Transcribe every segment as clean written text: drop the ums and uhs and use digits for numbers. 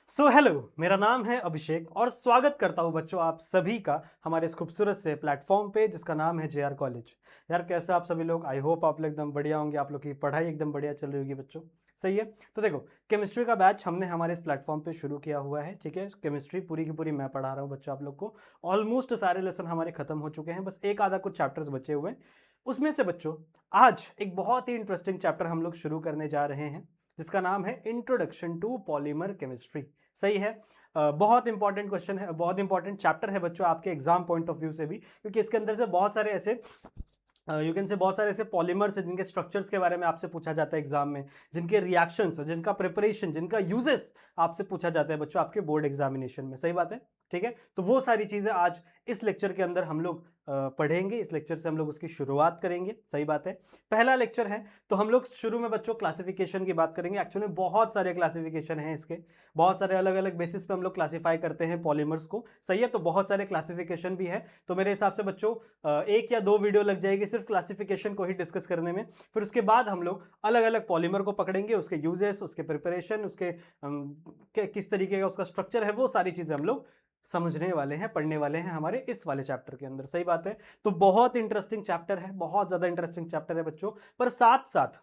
Hello, मेरा नाम है अभिषेक और स्वागत करता हूं बच्चों आप सभी का हमारे इस खूबसूरत से प्लेटफॉर्म पे जिसका नाम है जेआर कॉलेज। यार कैसे आप सभी लोग? आई होप आप लोग एकदम बढ़िया होंगे। आप लोग की पढ़ाई एकदम बढ़िया चल रही होगी बच्चों। सही है। तो देखो, केमिस्ट्री का बैच हमने हमारे इस प्लेटफॉर्म पे शुरू किया हुआ है। ठीक है, केमिस्ट्री पूरी की पूरी मैं पढ़ा रहा हूँ बच्चों आप लोग को। ऑलमोस्ट सारे लेसन हमारे खत्म हो चुके हैं, बस एक आधा कुछ चैप्टर्स बचे हुए हैं। उसमें से बच्चों आज एक बहुत ही इंटरेस्टिंग चैप्टर हम लोग शुरू करने जा रहे हैं जिसका नाम है इंट्रोडक्शन टू पॉलीमर केमिस्ट्री। सही है। बहुत इंपॉर्टेंट क्वेश्चन है, बहुत इंपॉर्टेंट चैप्टर है बच्चों आपके एग्जाम पॉइंट ऑफ व्यू से भी, क्योंकि इसके अंदर से बहुत सारे ऐसे यू कैन से बहुत सारे ऐसे पॉलीमर्स हैं जिनके स्ट्रक्चर्स के बारे में आपसे पूछा जाता है एग्जाम में, जिनके रिएक्शंस, जिनका प्रिपरेशन, जिनका यूजेस आपसे पूछा जाता है बच्चों आपके बोर्ड एग्जामिनेशन में। सही बात है। ठीक है, तो वो सारी चीजें आज इस लेक्चर के अंदर हम लोग पढ़ेंगे। इस लेक्चर से हम लोग उसकी शुरुआत करेंगे। सही बात है, पहला लेक्चर है तो हम लोग शुरू में बच्चों क्लासिफिकेशन की बात करेंगे। एक्चुअली बहुत सारे क्लासिफिकेशन हैं इसके, बहुत सारे अलग अलग बेसिस पे हम लोग क्लासीफाई करते हैं पॉलीमर्स को। सही है, तो बहुत सारे क्लासिफिकेशन भी है। तो मेरे हिसाब से बच्चों एक या दो वीडियो लग जाएगी सिर्फ क्लासिफिकेशन को ही डिस्कस करने में। फिर उसके बाद हम लोग अलग अलग पॉलीमर को पकड़ेंगे, उसके यूजेस, उसके प्रिपरेशन, उसके किस तरीके का उसका स्ट्रक्चर है, वो सारी चीजें हम लोग समझने वाले हैं, पढ़ने वाले हैं हमारे इस वाले चैप्टर के अंदर। सही बात है। तो बहुत इंटरेस्टिंग चैप्टर है, बहुत ज्यादा इंटरेस्टिंग चैप्टर है बच्चों। पर साथ साथ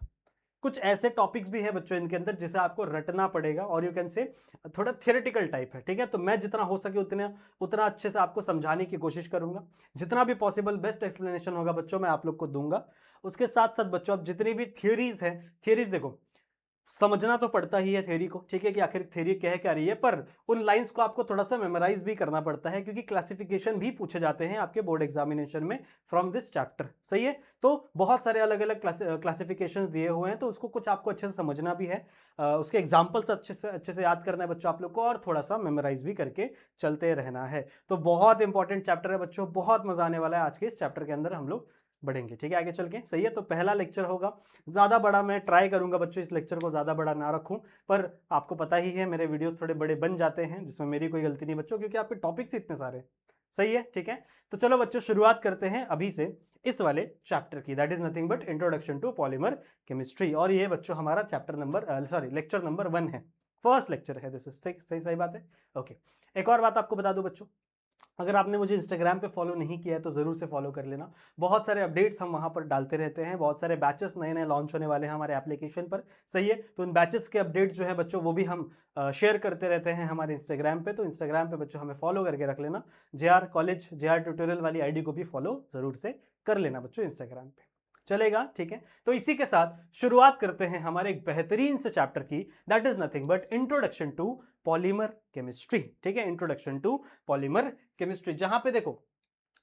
कुछ ऐसे टॉपिक्स भी है बच्चों इनके अंदर जिसे आपको रटना पड़ेगा, और यू कैन से थोड़ा थियोरेटिकल टाइप है। ठीक है, तो मैं जितना हो सके उतना उतना अच्छे से आपको समझाने की कोशिश करूंगा। जितना भी पॉसिबल बेस्ट एक्सप्लेनेशन होगा बच्चों मैं आप लोग को दूंगा। उसके साथ साथ बच्चों अब जितनी भी थियोरीज है, थियोरीज देखो, समझना तो पड़ता ही है थ्योरी को। ठीक है, कि आखिर थ्योरी कह क्या रही है, पर उन लाइंस को आपको थोड़ा सा मेमोराइज भी करना पड़ता है, क्योंकि क्लासिफिकेशन भी पूछे जाते हैं आपके बोर्ड एग्जामिनेशन में फ्रॉम दिस चैप्टर। सही है, तो बहुत सारे अलग अलग क्लासिफिकेशन दिए हुए हैं, तो उसको कुछ आपको अच्छे से समझना भी है। उसके एग्जाम्पल्स अच्छे से याद करना है बच्चों आप लोग को, और थोड़ा सा मेमोराइज भी करके चलते रहना है। तो बहुत इंपॉर्टेंट चैप्टर है बच्चों, बहुत मजा आने वाला है आज के इस चैप्टर के अंदर हम लोग बढ़ेंगे। ठीक है, आगे चल के। सही है, तो पहला लेक्चर होगा ज़्यादा बड़ा, मैं ट्राई करूंगा बच्चों इस लेक्चर को ज़्यादा बड़ा ना रखूं, पर आपको पता ही है मेरे वीडियोस थोड़े बड़े बन जाते हैं, जिसमें मेरी कोई गलती नहीं बच्चों, क्योंकि आपके टॉपिक्स इतने सारे। सही है, ठीक है। तो चलो बच्चों शुरुआत करते हैं अभी से इस वाले चैप्टर की, that is nothing but introduction to polymer chemistry. और ये बच्चों हमारा चैप्टर नंबर लेक्चर नंबर 1 है, फर्स्ट लेक्चर है दिस इज। सही सही सही बात है। ओके, एक और बात आपको बता दूं बच्चों, अगर आपने मुझे इंस्टाग्राम पे फॉलो नहीं किया है तो ज़रूर से फॉलो कर लेना। बहुत सारे अपडेट्स हम वहाँ पर डालते रहते हैं, बहुत सारे बैचेस नए नए लॉन्च होने वाले हैं हमारे एप्लीकेशन पर। सही है, तो उन बैचेस के अपडेट्स जो है बच्चों वो भी हम शेयर करते रहते हैं हमारे इंस्टाग्राम पे। तो इंस्टाग्राम पे बच्चों हमें फॉलो करके रख लेना। जेआर कॉलेज, जेआर ट्यूटोरियल वाली आईडी को भी फॉलो ज़रूर से कर लेना बच्चों इंस्टाग्राम पे। चलेगा, ठीक है। तो इसी के साथ शुरुआत करते हैं हमारे एक बेहतरीन से चैप्टर की, that is nothing but introduction to polymer chemistry. ठीक है, इंट्रोडक्शन टू पॉलीमर केमिस्ट्री, जहां पे देखो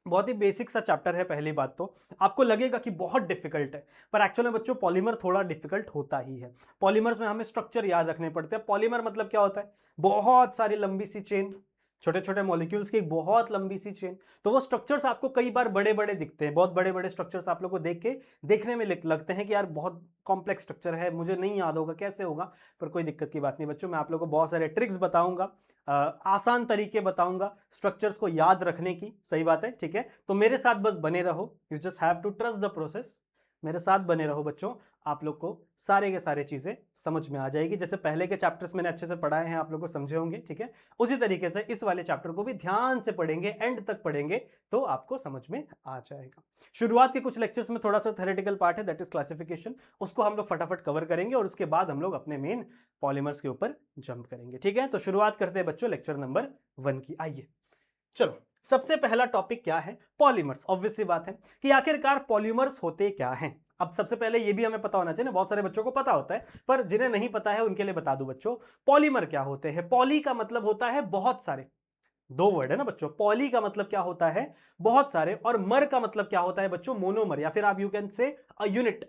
बहुत ही बेसिक सा चैप्टर है। पहली बात तो आपको लगेगा कि बहुत डिफिकल्ट है, पर एक्चुअली में बच्चों पॉलीमर थोड़ा डिफिकल्ट होता ही है। पॉलीमर्स में हमें स्ट्रक्चर याद रखने पड़ते हैं। पॉलीमर मतलब क्या होता है? बहुत सारी लंबी सी चेन, छोटे छोटे मॉलिक्यूल्स की एक बहुत लंबी सी चेन। तो वो स्ट्रक्चर्स आपको कई बार बड़े बड़े दिखते हैं, बहुत बड़े बड़े स्ट्रक्चर्स आप लोग को देख के देखने में लगते हैं कि यार बहुत कॉम्प्लेक्स स्ट्रक्चर है, मुझे नहीं याद होगा, कैसे होगा। पर कोई दिक्कत की बात नहीं बच्चों, मैं आप लोगों को बहुत सारे ट्रिक्स बताऊंगा, आसान तरीके बताऊंगा स्ट्रक्चर्स को याद रखने की। सही बात है, ठीक है। तो मेरे साथ बस बने रहो, you just have to trust the process. मेरे साथ बने रहो बच्चों, आप लोग को सारे के सारे चीजें समझ में आ जाएगी। जैसे पहले के चैप्टर्स मैंने अच्छे से पढ़ाए हैं, आप लोग को समझे होंगे। ठीक है, उसी तरीके से इस वाले चैप्टर को भी ध्यान से पढ़ेंगे, एंड तक पढ़ेंगे तो आपको समझ में आ जाएगा। शुरुआत के कुछ लेक्चर्स में थोड़ा सा थ्योरेटिकल पार्ट है, दैट इज क्लासिफिकेशन, उसको हम लोग फटाफट कवर करेंगे, और उसके बाद हम लोग अपने मेन पॉलीमर्स के ऊपर जंप करेंगे। ठीक है, तो शुरुआत करते हैं बच्चों लेक्चर नंबर 1 की। आइए, चलो सबसे पहला टॉपिक क्या है? पॉलीमर्स। ऑब्वियस सी बात है कि आखिरकार पॉलीमर्स होते क्या हैं। अब सबसे पहले ये भी हमें पता होना चाहिए ना, बहुत सारे बच्चों को पता होता है, पर जिन्हें नहीं पता है उनके लिए बता दूं बच्चों, पॉलीमर क्या होते हैं। पॉली का मतलब होता है बहुत सारे, दो वर्ड है ना बच्चों। पॉली का मतलब क्या होता है? बहुत सारे। और मर का मतलब क्या होता है बच्चों? मोनोमर, या फिर आप यू कैन से अ यूनिट।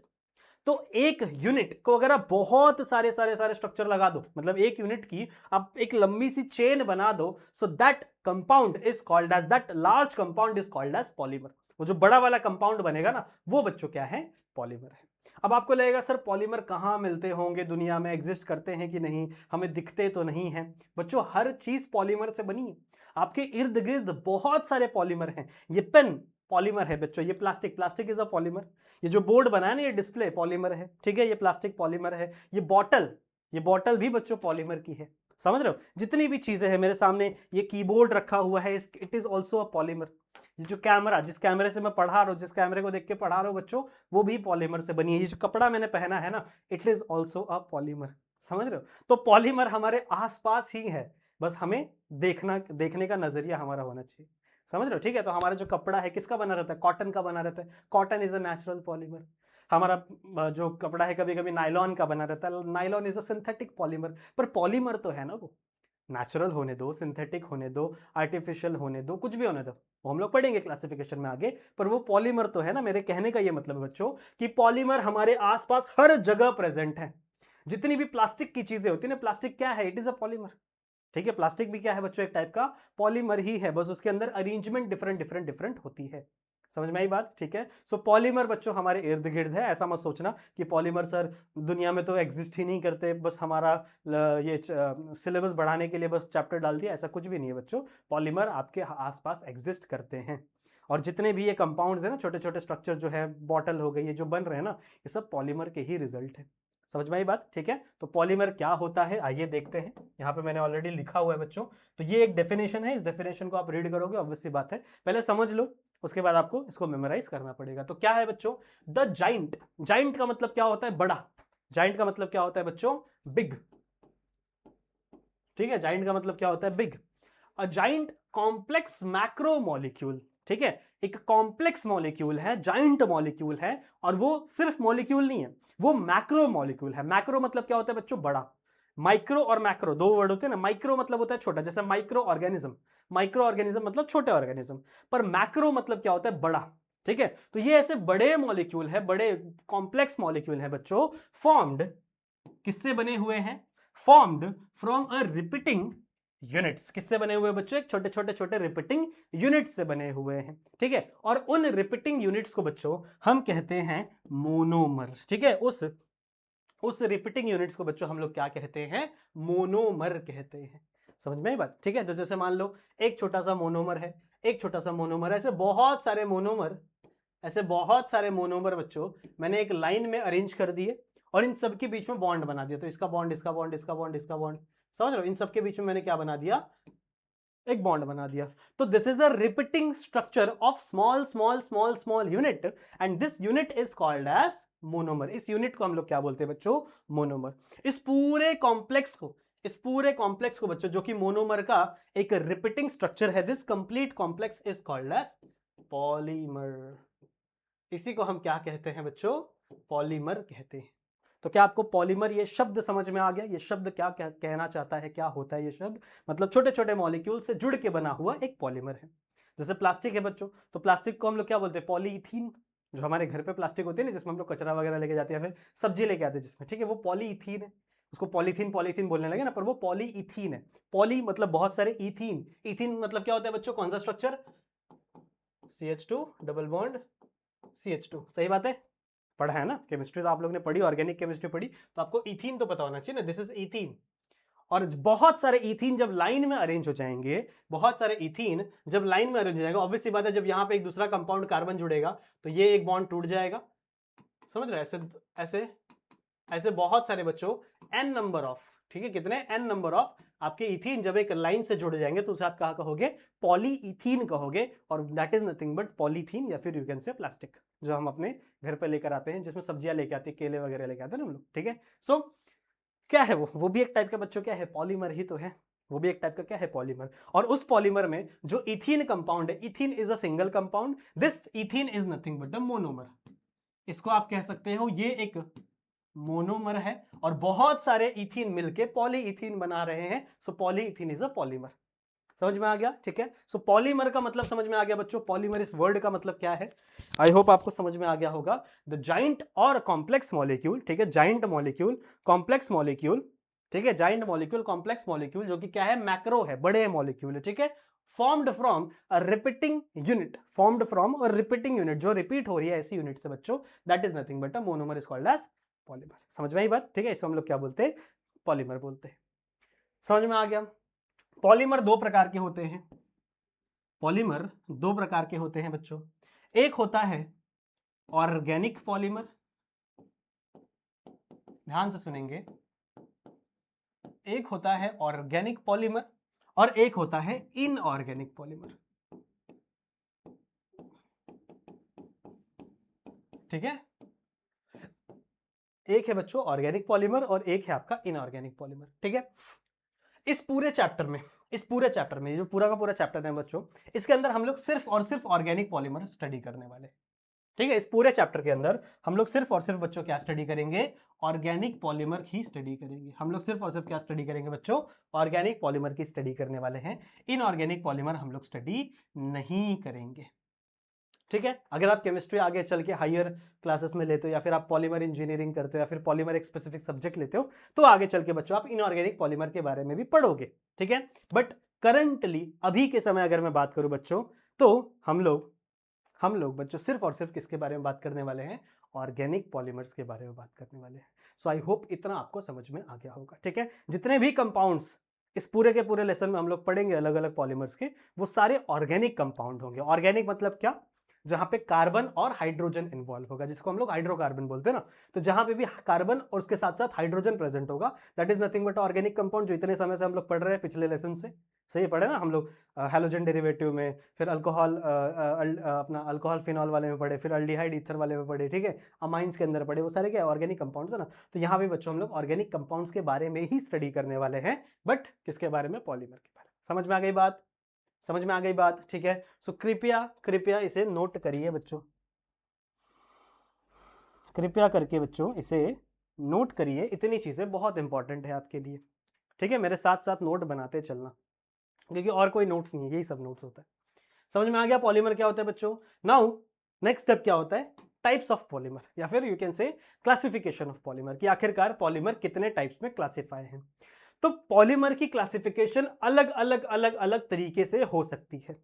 तो एक यूनिट को अगर आप बहुत सारे सारे सारे स्ट्रक्चर लगा दो, मतलब एक यूनिट की आप एक लंबी सी चेन बना दो, so that compound is called as, that large compound is called as polymer. वो जो बड़ा वाला कंपाउंड बनेगा ना, वो बच्चों क्या है? पॉलीमर है। अब आपको लगेगा सर पॉलीमर कहां मिलते होंगे, दुनिया में एग्जिस्ट करते हैं कि नहीं, हमें दिखते तो नहीं है बच्चों। हर चीज पॉलीमर से बनी है। आपके इर्द गिर्द बहुत सारे पॉलीमर हैं। ये पेन पॉलीमर है बच्चों, ये plastic, plastic is a polymer. ये जो बोर्ड बना है ना, ये डिस्प्ले पॉलीमर है। ठीक है, ये प्लास्टिक पॉलीमर है। ये बॉटल भी बच्चों पॉलीमर की है। समझ रहे हो? जितनी भी चीजें हैं मेरे सामने, ये कीबोर्ड रखा हुआ है, it is also a polymer. ये जो कैमरा, जिस कैमरे से मैं पढ़ा रहा हूँ, जिस कैमरे को देख के पढ़ा रहा हूँ बच्चों, वो भी पॉलीमर से बनी है। ये जो कपड़ा मैंने पहना है ना, it is also a polymer. समझ रहे हो? तो पॉलीमर हमारे आसपास ही है, बस हमें देखने का नजरिया हमारा होना चाहिए। समझ रहे हो? ठीक है, तो हमारा जो कपड़ा है किसका बना रहता है? कॉटन का बना रहता है। Cotton is a natural polymer. हमारा जो कपड़ा है कभी कभी नायलॉन का बना रहता है। Nylon is a synthetic polymer. पर पॉलीमर तो है ना वो, नेचुरल होने दो, सिंथेटिक होने दो, आर्टिफिशियल होने दो, कुछ भी होने दो, वो हम लोग पढ़ेंगे क्लासिफिकेशन में आगे, पर वो पॉलीमर तो है ना। मेरे कहने का ये मतलब है बच्चों कि पॉलीमर हमारे आसपास हर जगह प्रेजेंट है। जितनी भी प्लास्टिक की चीजें होती है ना, प्लास्टिक क्या है? It is a polymer. ठीक है, प्लास्टिक भी क्या है बच्चों? एक टाइप का पॉलीमर ही है, बस उसके अंदर अरेंजमेंट डिफरेंट डिफरेंट डिफरेंट होती है। समझ में आई बात? ठीक है, सो पॉलीमर बच्चों हमारे इर्द गिर्द है। ऐसा मत सोचना कि पॉलीमर सर दुनिया में तो एग्जिस्ट ही नहीं करते, बस हमारा ये सिलेबस बढ़ाने के लिए बस चैप्टर डाल दिया, ऐसा कुछ भी नहीं है बच्चों। पॉलीमर आपके आसपास एग्जिस्ट करते हैं। और जितने भी ये कंपाउंड्स है ना, छोटे छोटे स्ट्रक्चर जो है, बॉटल हो गई, ये जो बन रहे हैं ना, ये सब पॉलीमर के ही रिजल्ट है। समझ में आई बात? ठीक है, तो पॉलीमर क्या होता है आइए देखते हैं। यहाँ पे मैंने ऑलरेडी लिखा हुआ है बच्चों, तो ये एक डेफिनेशन है। इस डेफिनेशन को आप रीड करोगे, ऑब्वियस सी बात है, पहले समझ लो, उसके बाद आपको इसको मेमोराइज करना पड़ेगा। तो क्या है बच्चों? The giant. जाइंट का मतलब क्या होता है? बड़ा। जाइंट का मतलब क्या होता है बच्चों? बिग। ठीक है, जाइंट का मतलब क्या होता है? Big. A giant complex macro molecule. ठीक है, एक कॉम्प्लेक्स मॉलिक्यूल है, जाइंट मॉलिक्यूल है, और वो सिर्फ मॉलिक्यूल नहीं है, वो मैक्रो मॉलिक्यूल है। मैक्रो मतलब क्या होता है बच्चों? बड़ा। माइक्रो और मैक्रो दो वर्ड होते हैं ना। माइक्रो मतलब होता है छोटा, जैसे माइक्रो ऑर्गेनिज्म। माइक्रो ऑर्गेनिज्म मतलब छोटे ऑर्गेनिज्म। पर मैक्रो मतलब क्या होता है? बड़ा। ठीक है, तो ये ऐसे बड़े मॉलिक्यूल है, बड़े कॉम्प्लेक्स मॉलिक्यूल है बच्चों। फॉर्म्ड किससे बने हुए हैं? Formed from a repeating units. किससे बने हुए बच्चों? एक छोटे छोटे छोटे रिपीटिंग यूनिट्स से बने हुए हैं। ठीक है, और उन रिपीटिंग यूनिट्स को बच्चों हम कहते हैं मोनोमर। ठीक है, उस रिपीटिंग यूनिट्स को बच्चों हम लोग क्या कहते हैं? मोनोमर कहते हैं। समझ में आई बात? ठीक है, तो जैसे मान लो एक छोटा सा मोनोमर है, एक छोटा सा मोनोमर है, ऐसे बहुत सारे मोनोमर, ऐसे बहुत सारे मोनोमर बच्चों मैंने एक लाइन में अरेंज कर दिए, और इन सब के बीच में बॉन्ड बना दिया। तो इसका बॉन्ड, इसका बॉन्ड, इसका बॉन्ड, इसका बॉन्ड, समझ रहे हो? इन सब के बीच में मैंने क्या बना दिया? एक बॉन्ड बना दिया। तो this is the repeating structure of small small small small unit, and this unit is called as monomer. इस यूनिट को हम लोग क्या बोलते हैं बच्चों? मोनोमर। इस पूरे कॉम्प्लेक्स को बच्चों, जो कि मोनोमर का एक रिपीटिंग स्ट्रक्चर है, this complete complex is called as polymer. इसी को हम क्या कहते हैं बच्चों? पॉलीमर कहते हैं। तो क्या आपको पॉलीमर ये शब्द समझ में आ गया? ये शब्द क्या क्या कहना चाहता है, क्या होता है ये शब्द? मतलब छोटे छोटे मॉलिक्यूल से जुड़ के बना हुआ एक पॉलीमर है। जैसे प्लास्टिक है बच्चों, तो प्लास्टिक को हम लोग क्या बोलते हैं? पॉलीइथीन। जो हमारे घर पे प्लास्टिक होती है ना, जिसमें हम लोग कचरा वगैरह लेके जाते हैं, फिर सब्जी लेके आते हैं जिसमें, ठीक है, वो पॉलीइथीन है। उसको पॉलीथीन पॉलीथीन बोलने लगे ना, पर वो पॉलीइथीन है। पॉली मतलब बहुत सारे, इथीन, इथीन मतलब क्या होता है बच्चों? कौन सा structure? CH2 double bond CH2। सही बात है, पढ़ा है ना? केमिस्ट्री तो आप लोग ने पढ़ी, ऑर्गेनिक केमिस्ट्री पढ़ी, तो आपको इथीन तो पता होना चाहिए ना, दिस इज इथीन। और बहुत सारे इथीन जब लाइन में अरेंज हो जाएंगे, बहुत सारे इथीन जब लाइन में अरेंज हो जाएगा, ऑब्वियस सी बात है, जब यहां पे एक दूसरा कंपाउंड कार्बन जुड़ेगा तो ये एक बॉन्ड टूट जाएगा। समझ रहे? ऐसे ऐसे ऐसे बहुत सारे बच्चों, एन नंबर ऑफ, ठीक है, कितने? एन नंबर ऑफ आपके इथीन जब एक लाइन से जुड़ जाएंगे तो उसे आप क्या कहोगे? पॉलीइथीन कहोगे। और that is nothing but polythene, या फिर यू कैन से प्लास्टिक, जो हम अपने घर पे लेकर आते हैं, जिसमें सब्जियां लेके आते हैं, केले वगैरह लेके आते हैं ना हम लोग। ठीक है, सो क्या है वो भी एक टाइप का बच्चों क्या है? पॉलीमर ही तो है। वो भी एक टाइप का क्या है? पॉलीमर। और उस पॉलीमर में जो इथीन कंपाउंड है, ethene is a single compound, this ethene is nothing but a monomer. इसको आप कह सकते हो ये एक मोनोमर है, और बहुत सारे इथीन मिलके पॉलीइथीन बना रहे हैं, सो पॉलीइथीन इज अ पॉलीमर। समझ में आ गया? ठीक है, सो पॉलीमर का मतलब समझ में आ गया बच्चों। पॉलीमर इस वर्ड का मतलब क्या है? आई होप आपको समझ में आ गया होगा। द जाइंट और कॉम्प्लेक्स मॉलिक्यूल, ठीक है, जाइंट मॉलिक्यूल, कॉम्प्लेक्स मॉलिक्यूल, ठीक है, जाइंट मॉलिक्यूल, कॉम्प्लेक्स मॉलिक्यूल, जो कि क्या है? मैक्रो है, बड़े मॉलिक्यूल है। ठीक है, formed from a repeating unit, formed from a repeating unit, जो रिपीट हो रही है ऐसी यूनिट से बच्चों, that is nothing but a monomer, is called as polymer. समझ में आई बात? ठीक है, इसको हम लोग क्या बोलते हैं? पॉलीमर बोलते हैं। समझ में आ गया? पॉलीमर दो प्रकार के होते हैं। पॉलीमर दो प्रकार के होते हैं बच्चों। एक होता है ऑर्गेनिक पॉलीमर, ध्यान से सुनेंगे, एक होता है ऑर्गेनिक पॉलीमर और एक होता है इनऑर्गेनिक पॉलीमर। ठीक है, एक है बच्चों ऑर्गेनिक पॉलीमर और एक है आपका इनऑर्गेनिक पॉलीमर। ठीक है, इस पूरे चैप्टर में जो पूरा का पूरा चैप्टर है बच्चों, इसके अंदर हम लोग सिर्फ और सिर्फ ऑर्गेनिक पॉलीमर स्टडी करने वाले। ठीक है, इस पूरे चैप्टर के अंदर हम लोग सिर्फ और सिर्फ बच्चों क्या स्टडी करेंगे, ऑर्गेनिक पॉलीमर ही स्टडी करेंगे। हम लोग सिर्फ और सिर्फ क्या स्टडी करेंगे बच्चों, ऑर्गेनिक पॉलीमर की स्टडी करने वाले हैं। इनऑर्गेनिक पॉलीमर हम लोग स्टडी नहीं करेंगे। ठीक है, अगर आप केमिस्ट्री आगे चल के हायर क्लासेस में लेते हो या फिर आप पॉलीमर इंजीनियरिंग करते हो या फिर पॉलीमर एक स्पेसिफिक सब्जेक्ट लेते हो, तो आगे चल के बच्चों आप इनऑर्गेनिक पॉलीमर के बारे में भी पढ़ोगे। ठीक है, बट करंटली अभी के समय अगर मैं बात करूं बच्चों, तो हम लोग बच्चों सिर्फ और सिर्फ किसके बारे में बात करने वाले हैं, ऑर्गेनिक पॉलीमर्स के बारे में बात करने वाले हैं। सो आई होप इतना आपको समझ में आ गया होगा। ठीक है, जितने भी कंपाउंड्स इस पूरे के पूरे लेसन में हम लोग पढ़ेंगे अलग अलग पॉलीमर्स के, वो सारे ऑर्गेनिक कंपाउंड होंगे। ऑर्गेनिक मतलब क्या, जहां पे कार्बन और हाइड्रोजन इन्वॉल्व होगा, जिसको हम लोग हाइड्रोकार्बन बोलते हैं ना। तो जहां पे भी कार्बन और उसके साथ साथ हाइड्रोजन प्रेजेंट होगा, that is nothing but organic compound, जो इतने समय से हम लोग पढ़ रहे हैं पिछले लेसन से। सही पढ़े ना हम लोग, हैलोजन डेरिवेटिव में, फिर अल्कोहल अपना अल्कोहल फिनॉल वाले में पढ़े, फिर अल्डिहाइड ईथर वाले में पढ़े। ठीक है, अमाइंस के अंदर पढ़े, वो सारे क्या ऑर्गेनिक कंपाउंड्स है ना। तो यहाँ भी बच्चों हम लोग ऑर्गेनिक कंपाउंड्स के बारे में ही स्टडी करने वाले हैं, बट किसके बारे में, पॉलीमर के बारे में। समझ में आ गई बात, समझ में आ गई बात। ठीक है, सो कृपया इसे नोट करिए बच्चों, कृपया करके बच्चों इसे नोट करिए, इतनी चीजें बहुत इंपॉर्टेंट है आपके लिए। ठीक है, मेरे साथ साथ नोट बनाते चलना, क्योंकि और कोई नोट्स नहीं है, यही सब नोट्स होता है। समझ में आ गया पॉलीमर क्या होता है बच्चों। नाउ नेक्स्ट स्टेप क्या होता है, टाइप्स ऑफ पॉलीमर, या फिर यू कैन से क्लासिफिकेशन ऑफ पॉलीमर, कि आखिरकार पॉलीमर कितने टाइप्स में क्लासिफाई हैं। तो पॉलीमर की क्लासिफिकेशन अलग अलग तरीके से हो सकती है।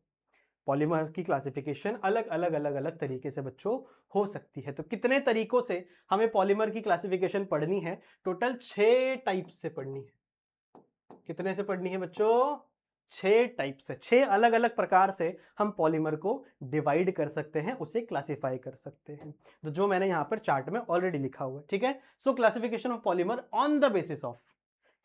पॉलीमर की क्लासिफिकेशन अलग अलग तरीके से बच्चों हो सकती है। तो कितने तरीकों से हमें पॉलीमर की क्लासिफिकेशन पढ़नी है, टोटल 6 टाइप से पढ़नी है। कितने से पढ़नी है बच्चों, 6 टाइप से, 6 अलग अलग प्रकार से हम पॉलीमर को डिवाइड कर सकते हैं, उसे क्लासिफाई कर सकते हैं। तो जो मैंने यहां पर चार्ट में ऑलरेडी लिखा हुआ है। ठीक है, सो classification of polymer on the basis of,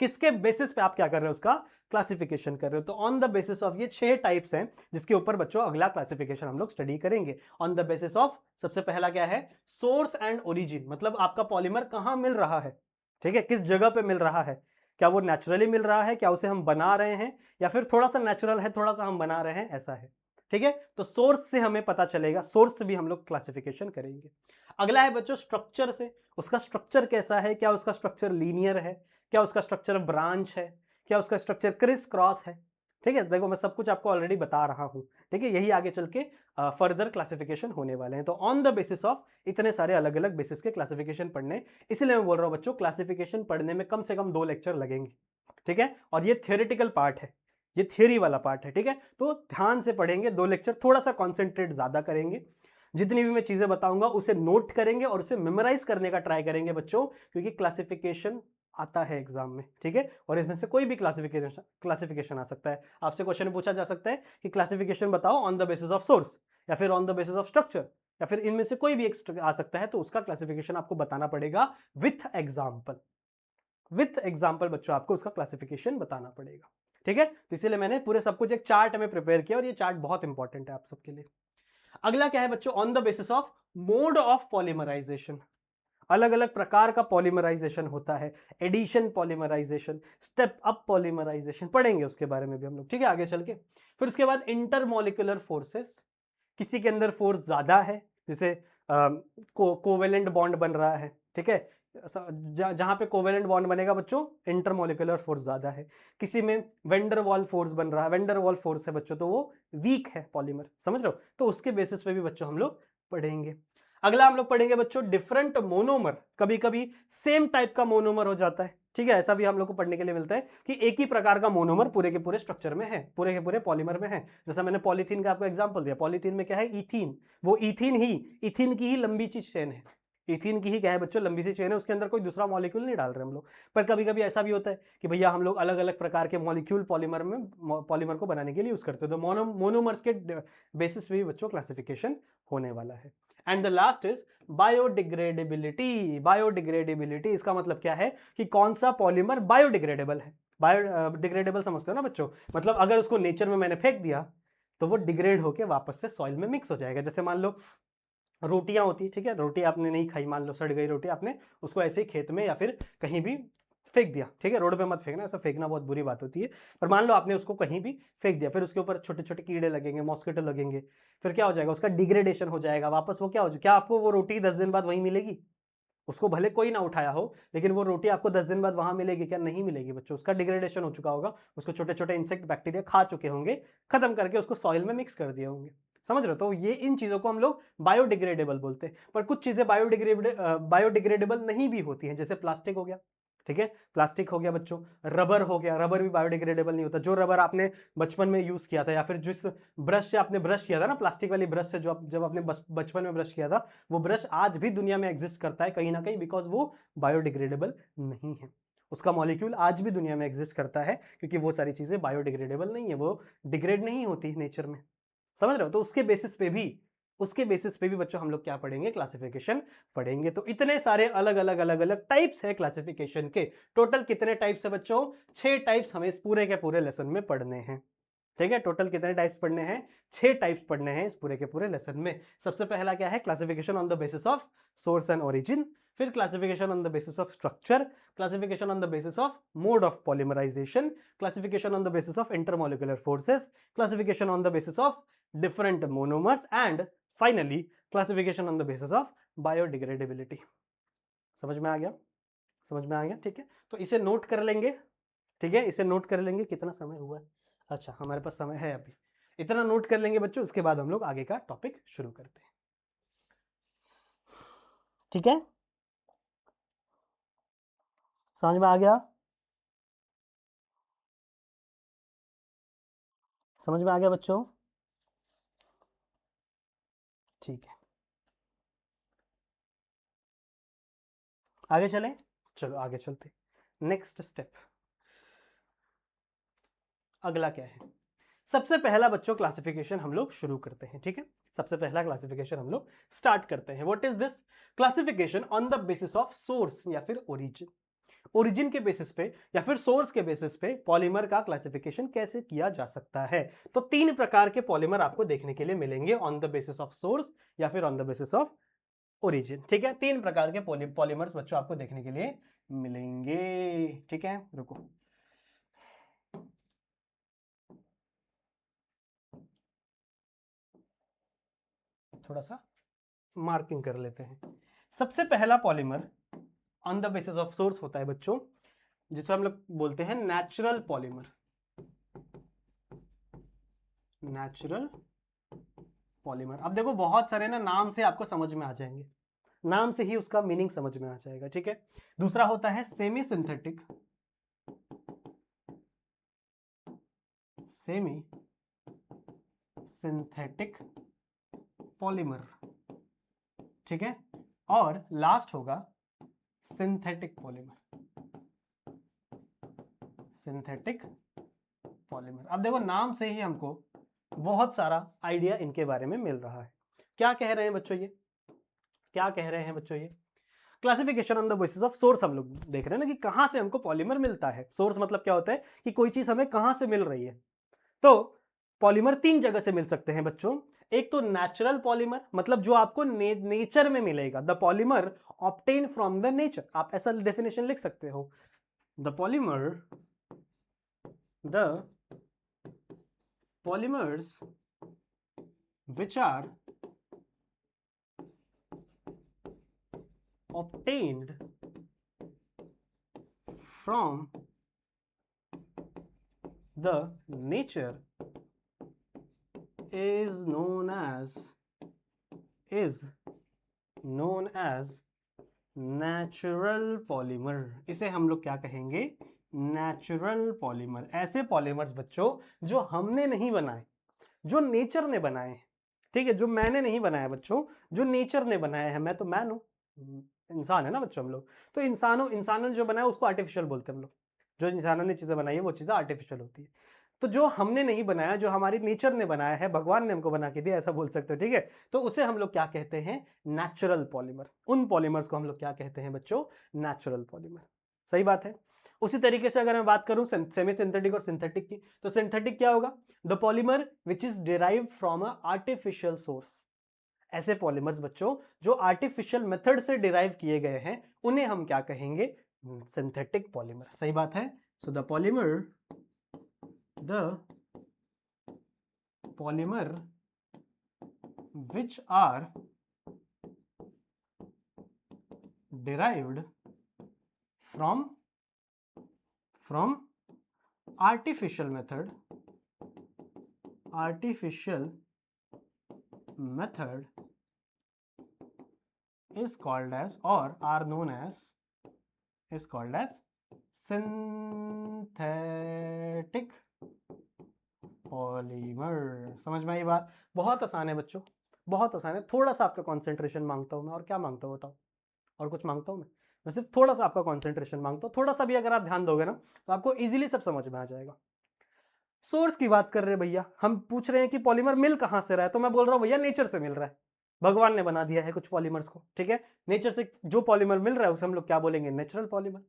किसके बेसिस पे आप क्या कर रहे हो, उसका क्लासिफिकेशन कर रहे हो। तो ऑन द बेसिस ऑफ ये 6 टाइप्स हैं, जिसके ऊपर बच्चों अगला क्लासिफिकेशन हम लोग स्टडी करेंगे। ऑन द बेसिस ऑफ, सबसे पहला क्या है, सोर्स एंड ओरिजिन, मतलब आपका पॉलीमर कहां मिल रहा है। ठीक है, किस जगह पे मिल रहा है, क्या वो नेचुरली मिल रहा है, क्या उसे हम बना रहे हैं, या फिर थोड़ा सा नेचुरल है थोड़ा सा हम बना रहे हैं, ऐसा है। ठीक है, तो सोर्स से हमें पता चलेगा, सोर्स से भी हम लोग क्लासिफिकेशन करेंगे। अगला है बच्चों स्ट्रक्चर से, उसका स्ट्रक्चर कैसा है, क्या उसका स्ट्रक्चर लीनियर है, क्या उसका स्ट्रक्चर ब्रांच है, क्या उसका स्ट्रक्चर क्रिस क्रॉस है। ठीक है, देखो मैं सब कुछ आपको ऑलरेडी बता रहा हूं। ठीक है, यही आगे चल के फर्दर क्लासिफिकेशन होने वाले हैं। तो ऑन द बेसिस ऑफ इतने सारे अलग अलग बेसिस के क्लासिफिकेशन पढ़ने, इसलिए मैं बोल रहा हूं बच्चों क्लासिफिकेशन पढ़ने में कम से कम 2 लेक्चर लगेंगे। ठीक है, और ये थियोरेटिकल पार्ट है, ये थियोरी वाला पार्ट है। ठीक है, तो ध्यान से पढ़ेंगे, 2 लेक्चर, थोड़ा सा कॉन्सेंट्रेट ज्यादा करेंगे, जितनी भी मैं चीजें बताऊंगा उसे नोट करेंगे और उसे मेमोराइज करने का ट्राई करेंगे बच्चों, क्योंकि क्लासिफिकेशन आता है एग्जाम में। ठीक है, और इसमें से कोई भी क्लासिफिकेशन आ सकता है। आपसे क्वेश्चन पूछा जा सकता है कि क्लासिफिकेशन बताओ on the basis of source, या फिर on the basis of structure, या फिर इनमें से कोई भी एक आ सकता है। तो उसका क्लासिफिकेशन आपको बताना पड़ेगा विथ एग्जाम्पल, विथ एग्जाम्पल बच्चों आपको उसका क्लासिफिकेशन बताना पड़ेगा। ठीक है, तो इसीलिए मैंने पूरे सब कुछ एक चार्ट में प्रिपेयर किया, और ये चार्ट बहुत इंपॉर्टेंट है आप सबके लिए। अगला क्या है बच्चों, on the basis of mode of polymerization, अलग अलग प्रकार का पॉलीमराइजेशन होता है, addition polymerization, step up polymerization, पढ़ेंगे उसके बारे में भी हम लोग। ठीक है, आगे चल के फिर उसके बाद इंटरमोलिकुलर फोर्सेस, किसी के अंदर फोर्स ज्यादा है, जैसे कोवेलेंट बॉन्ड बन रहा है। ठीक है, जहां पे कोवेलेंट बॉन्ड बनेगा बच्चों इंटरमोलिकुलर फोर्स ज्यादा है। किसी में वेंडरवॉल फोर्स बन रहा है, वेंडरवॉल फोर्स है बच्चों, तो वो वीक है पॉलीमर, समझ रहे हो। तो उसके बेसिस पे भी बच्चों हम लोग पढ़ेंगे। अगला हम लोग पढ़ेंगे बच्चों डिफरेंट मोनोमर, कभी कभी सेम टाइप का मोनोमर हो जाता है। ठीक है, ऐसा भी हम लोग को पढ़ने के लिए मिलता है कि एक ही प्रकार का मोनोमर पूरे के पूरे स्ट्रक्चर में है, पूरे के पूरे पॉलीमर में है। जैसा मैंने पॉलीथीन का आपको एग्जांपल दिया, पॉलीथीन में क्या है, इथीन, वो इथीन की ही लंबी ची चेन है, इथीन की ही क्या है बच्चों, लंबी सी चेन है, उसके अंदर कोई दूसरा मॉलिक्यूल नहीं डाल रहे हम लोग। पर कभी कभी ऐसा भी होता है कि भैया हम लोग अलग अलग प्रकार के मॉलिक्यूल पॉलीमर को बनाने के लिए यूज करते हैं। तो मोनोमर्स के बेसिस पे भी बच्चों क्लासिफिकेशन होने वाला है। And the last is biodegradability. Biodegradability इसका मतलब क्या है कि कौन सा पॉलीमर बायोडिग्रेडेबल है, बायोडिग्रेडेबल समझते हो ना बच्चों, मतलब अगर उसको नेचर में मैंने फेंक दिया तो वो डिग्रेड होके वापस से सॉइल में मिक्स हो जाएगा। जैसे मान लो रोटियां होती, ठीक है, रोटी आपने नहीं खाई, मान लो सड़ गई रोटी, आपने उसको ऐसे ही खेत में या फिर कहीं भी फेंक दिया, ठीक है, रोड पे मत फेंकना, ऐसा फेंकना बहुत बुरी बात होती है, पर मान लो आपने उसको कहीं भी फेंक दिया, फिर उसके ऊपर छोटे छोटे कीड़े लगेंगे, मॉस्किटो लगेंगे, फिर क्या हो जाएगा, उसका डिग्रेडेशन हो जाएगा, वापस वो क्या हो जाएगा, क्या आपको वो रोटी 10 दिन बाद वहीं मिलेगी? उसको भले कोई ना उठाया हो, लेकिन वो रोटी आपको 10 दिन बाद वहां मिलेगी क्या? नहीं मिलेगी बच्चों, उसका डिग्रेडेशन हो चुका होगा, उसको छोटे छोटे इंसेक्ट बैक्टीरिया खा चुके होंगे, खत्म करके उसको सॉइल में मिक्स कर दिए होंगे। समझ रहे हो? तो ये इन चीजों को हम लोग बायोडिग्रेडेबल बोलते हैं। पर कुछ चीजें बायोडिग्रेडेबल नहीं भी होती हैं, जैसे प्लास्टिक हो गया, ठीक है, प्लास्टिक हो गया बच्चों, रबर हो गया, रबर भी बायोडिग्रेडेबल नहीं होता। जो रबर आपने बचपन में यूज किया था, या फिर जिस ब्रश से आपने ब्रश किया था ना, प्लास्टिक वाली ब्रश से, जो जब आपने बचपन में ब्रश किया था, वो ब्रश आज भी दुनिया में एग्जिस्ट करता है कहीं ना कहीं, बिकॉज वो बायोडिग्रेडेबल नहीं है। उसका मॉलिक्यूल आज भी दुनिया में एग्जिस्ट करता है, क्योंकि वो सारी चीजें बायोडिग्रेडेबल नहीं है, वो डिग्रेड नहीं होती नेचर में। समझ रहे हो? तो उसके बेसिस पे भी बच्चों हम लोग क्या पढ़ेंगे? क्लासिफिकेशन पढ़ेंगे। तो इतने सारे अलग अलग टाइप्स है क्लासिफिकेशन के। टोटल कितने टाइप्स है बच्चों? 6 टाइप्स हमें इस पूरे के पूरे लेसन में पढ़ने हैं। ठीक है, टोटल कितने टाइप्स पढ़ने हैं? 6 टाइप्स पढ़ने हैं इस पूरे के पूरे लेसन में। सबसे पहला क्या है? Classification on the basis of source and origin. फिर classification on the basis of structure, classification on the basis of mode of polymerisation, classification on the basis of intermolecular forces, classification on the basis of different monomers, and finally classification on the basis of biodegradability। समझ में आ गया? समझ में आ गया? ठीक है, तो इसे नोट कर लेंगे। ठीक है, इसे नोट कर लेंगे। कितना समय हुआ है? अच्छा, हमारे पास समय है अभी। इतना नोट कर लेंगे बच्चों, उसके बाद हम लोग आगे का टॉपिक शुरू करते हैं। ठीक है, समझ में आ गया? समझ में आ गया बच्चों? ठीक है, आगे चलें। चलो आगे चलते। नेक्स्ट स्टेप, अगला क्या है? सबसे पहला बच्चों क्लासिफिकेशन हम लोग शुरू करते हैं। ठीक है, सबसे पहला क्लासिफिकेशन हम लोग स्टार्ट करते हैं। What is this? Classification on the basis of source या फिर ओरिजिन। ओरिजिन के बेसिस पे या फिर सोर्स के बेसिस पे पॉलीमर का क्लासिफिकेशन कैसे किया जा सकता है? तो 3 प्रकार के पॉलीमर आपको देखने के लिए मिलेंगे, on the basis of source या फिर on the basis of origin. ठीक है, 3 प्रकार के पॉलीमर्स बच्चों आपको देखने के लिए मिलेंगे। ठीक है, रुको, थोड़ा सा मार्किंग कर लेते हैं। सबसे पहला polymer on the basis of source होता है बच्चों, जिसे हम लोग बोलते हैं नेचुरल पॉलीमर। Natural polymer. अब देखो बहुत सारे ना नाम से आपको समझ में आ जाएंगे, नाम से ही उसका मीनिंग समझ में आ जाएगा। ठीक है, दूसरा होता है semi synthetic, semi synthetic polymer. ठीक है, और लास्ट होगा सिंथेटिक पॉलीमर। Synthetic polymer. अब देखो नाम से ही हमको बहुत सारा आइडिया इनके बारे में मिल रहा है। क्या कह रहे हैं बच्चों ये? क्या कह रहे हैं बच्चों ये? Classification on the basis of source हम लोग देख रहे हैं ना, कि कहां से हमको पॉलीमर मिलता है। सोर्स मतलब क्या होता है कि कोई चीज हमें कहां से मिल रही है। तो पॉलीमर 3 जगह से मिल सकते हैं बच्चों। एक तो नेचुरल पॉलीमर, मतलब जो आपको नेचर में मिलेगा, the polymer obtain from the nature. आप ऐसा डेफिनेशन लिख सकते हो, the polymers which are obtained from the nature is known as natural polymer. इसे हम लोग क्या कहेंगे? Natural polymer. ऐसे पॉलीमर्स बच्चों जो हमने नहीं बनाए, जो नेचर ने बनाए हैं। ठीक है, जो मैंने नहीं बनाया बच्चों, जो नेचर ने बनाया है। मैं तो मैन हूं, इंसान है ना बच्चों हम लोग। तो इंसानों ने जो बनाया उसको आर्टिफिशियल बोलते हैं हम लोग। जो इंसानों ने चीजें बनाई है वो चीजें आर्टिफिशियल होती है। तो जो हमने नहीं बनाया, जो हमारी नेचर ने बनाया है, भगवान ने हमको बना के दिया, ऐसा बोल सकते हो। ठीक है, तो उसे हम लोग क्या कहते हैं? Natural polymer. उन पॉलीमर्स को हम लोग क्या कहते हैं बच्चों? Natural polymer. सही बात है। उसी तरीके से अगर मैं बात करूं सेमी सिंथेटिक और सिंथेटिक की, तो सिंथेटिक क्या होगा? The polymer which is derived from a artificial source. ऐसे पॉलीमर्स बच्चों जो आर्टिफिशियल मेथड से डिराइव किए गए हैं उन्हें हम क्या कहेंगे? Synthetic polymer. सही बात है। So the polymer which are derived from artificial method is called as or are known as synthetic polymer. समझ में आई बात? बहुत आसान है बच्चों, बहुत आसान है। थोड़ा सा आपका कंसंट्रेशन मांगता हूं मैं, और क्या मांगता हूं बताओ? और कुछ मांगता हूं मैं सिर्फ थोड़ा सा आपका कंसंट्रेशन मांगता हूं। थोड़ा सा भी अगर आप ध्यान दोगे ना तो आपको इजीली सब समझ में आ जाएगा। सोर्स की बात कर रहे हैं भैया, हम पूछ रहे हैं कि पॉलीमर मिल कहां से रहा है, तो मैं बोल रहा हूं भैया नेचर से मिल रहा है। भगवान ने बना दिया है कुछ पॉलीमर्स को, ठीक है? नेचर से जो पॉलीमर मिल रहा है उसे हम लोग क्या बोलेंगे? Natural polymer.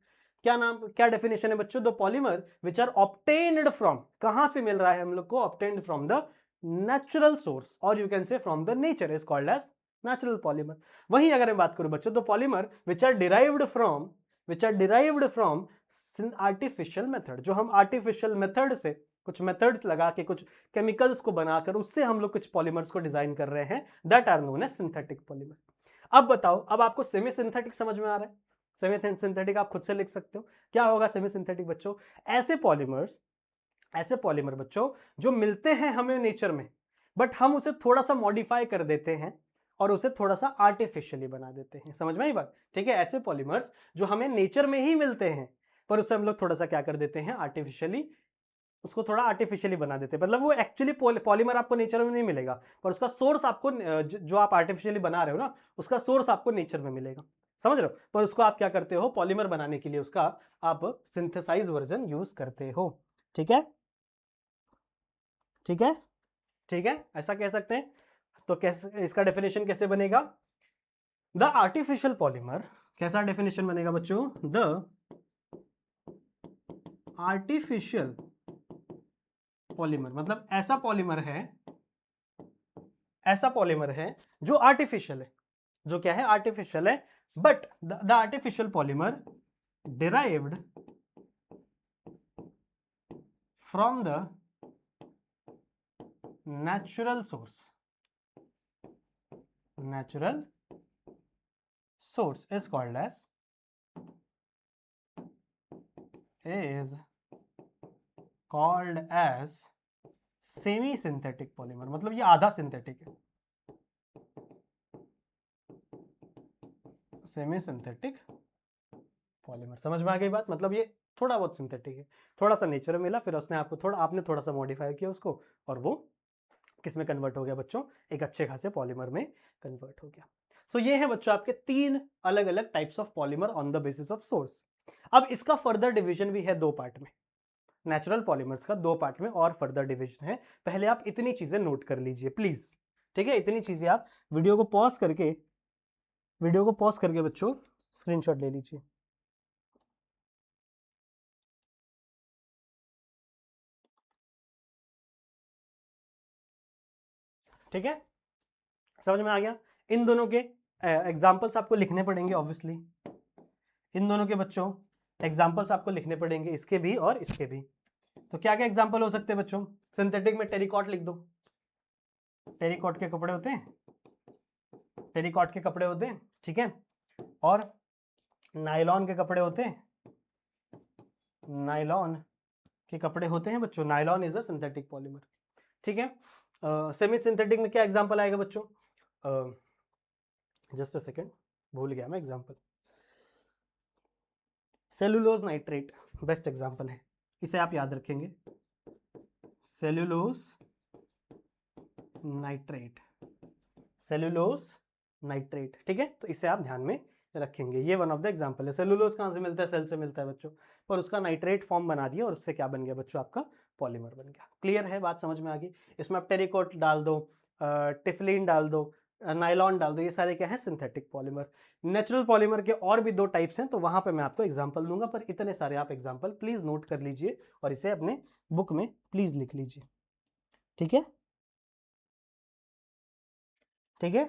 क्या डेफिनेशन है बच्चों? The polymer which are obtained from, कहां से मिल रहा है हम लोग को? Obtained from the natural source, और you can say from the nature, is called as natural polymer. वहीं अगर मैं बात करूं बच्चों, तो polymer which are derived from artificial method, जो हम आर्टिफिशियल मेथड से कुछ मेथड्स लगा के कुछ केमिकल्स को बनाकर उससे हम लोग कुछ पॉलीमर्स को डिजाइन कर रहे हैं, that are known as synthetic polymer. अब बताओ, अब आपको सेमी सिंथेटिक समझ में आ रहा है? सेमी सिंथेटिक आप खुद से लिख सकते हो। क्या होगा सेमी सिंथेटिक बच्चों? ऐसे पॉलीमर बच्चों जो मिलते हैं हमें नेचर में, बट हम उसे थोड़ा सा मॉडिफाई कर देते हैं और उसे थोड़ा सा आर्टिफिशियली बना देते हैं। समझ में आई बात? ठीक है, ऐसे पॉलीमर्स जो हमें नेचर में ही मिलते हैं पर उसे हम लोग थोड़ा सा क्या कर देते हैं? आर्टिफिशियली, उसको थोड़ा आर्टिफिशियली बना देते हैं। मतलब वो एक्चुअली पॉलीमर आपको नेचर में नहीं मिलेगा, पर उसका सोर्स आपको जो आप आर्टिफिशियली बना रहे हो ना, उसका सोर्स आपको नेचर में मिलेगा। समझ रहे हो? पर उसको आप क्या करते हो? पॉलीमर बनाने के लिए उसका आप सिंथेसाइज वर्जन यूज करते हो। ठीक है, ठीक है, ठीक है, ऐसा कह सकते हैं। तो कैसे इसका डेफिनेशन कैसे बनेगा? द आर्टिफिशियल पॉलीमर, कैसा डेफिनेशन बनेगा बच्चों? द आर्टिफिशियल पॉलीमर मतलब ऐसा पॉलीमर है जो आर्टिफिशियल है। जो क्या है? आर्टिफिशियल है। But the artificial polymer derived from the natural source is called as semi synthetic polymer. मतलब ये आधा सिंथेटिक है, सेमी सिंथेटिक पॉलीमर। समझ में आ गई बात? मतलब ये थोड़ा बहुत सिंथेटिक है, थोड़ा सा नेचर में मिला, फिर उसने आपने थोड़ा सा मॉडिफाई किया उसको, और वो किस में कन्वर्ट हो गया बच्चों? एक अच्छे खासे पॉलीमर में कन्वर्ट हो गया। सो ये है बच्चों आपके 3 अलग अलग types of polymer on the basis of source. अब इसका फर्दर डिवीजन भी है 2 पार्ट में। नेचुरल पॉलीमर्स का 2 पार्ट में और फर्दर डिवीजन है। पहले आप इतनी चीजें नोट कर लीजिए प्लीज, ठीक है? इतनी चीजें आप वीडियो को पॉज करके बच्चों स्क्रीनशॉट ले लीजिए। ठीक है, समझ में आ गया? इन दोनों के एग्जाम्पल्स आपको लिखने पड़ेंगे ऑब्वियसली। इन दोनों के बच्चों एग्जाम्पल्स आपको लिखने पड़ेंगे, इसके भी और इसके भी। तो क्या क्या एग्जाम्पल हो सकते हैं बच्चों? सिंथेटिक में टेरिकॉट लिख दो। टेरिकॉट के कपड़े होते हैं, ठीक है? और नायलॉन के कपड़े होते हैं, बच्चों। Nylon is a synthetic polymer, ठीक है? सेमी सिंथेटिक में क्या एग्जांपल आएगा बच्चों? जस्ट अ सेकेंड, भूल गया मैं example. Cellulose nitrate best example है, इसे आप याद रखेंगे। सेलुलोज नाइट्रेट, ठीक है? तो इसे आप ध्यान में रखेंगे। ये वन ऑफ द एग्जांपल है। सेलुलोज कहां से मिलता है? सेल से मिलता है बच्चों, पर उसका नाइट्रेट फॉर्म बना दिया और उससे क्या बन गया बच्चों? आपका पॉलीमर बन गया। क्लियर है बात? समझ में आ गई? इसमें आप टेरिकॉट डाल दो, टिफलिन डाल दो, नायलॉन डाल दो, ये सारे क्या है सिंथेटिक पॉलीमर। नेचुरल पॉलीमर के और भी 2 टाइप्स हैं, तो वहां पे मैं आपको एग्जांपल दूंगा, पर इतने सारे आप एग्जांपल प्लीज नोट कर लीजिए और इसे अपने बुक में प्लीज लिख लीजिए। ठीक है, ठीक है,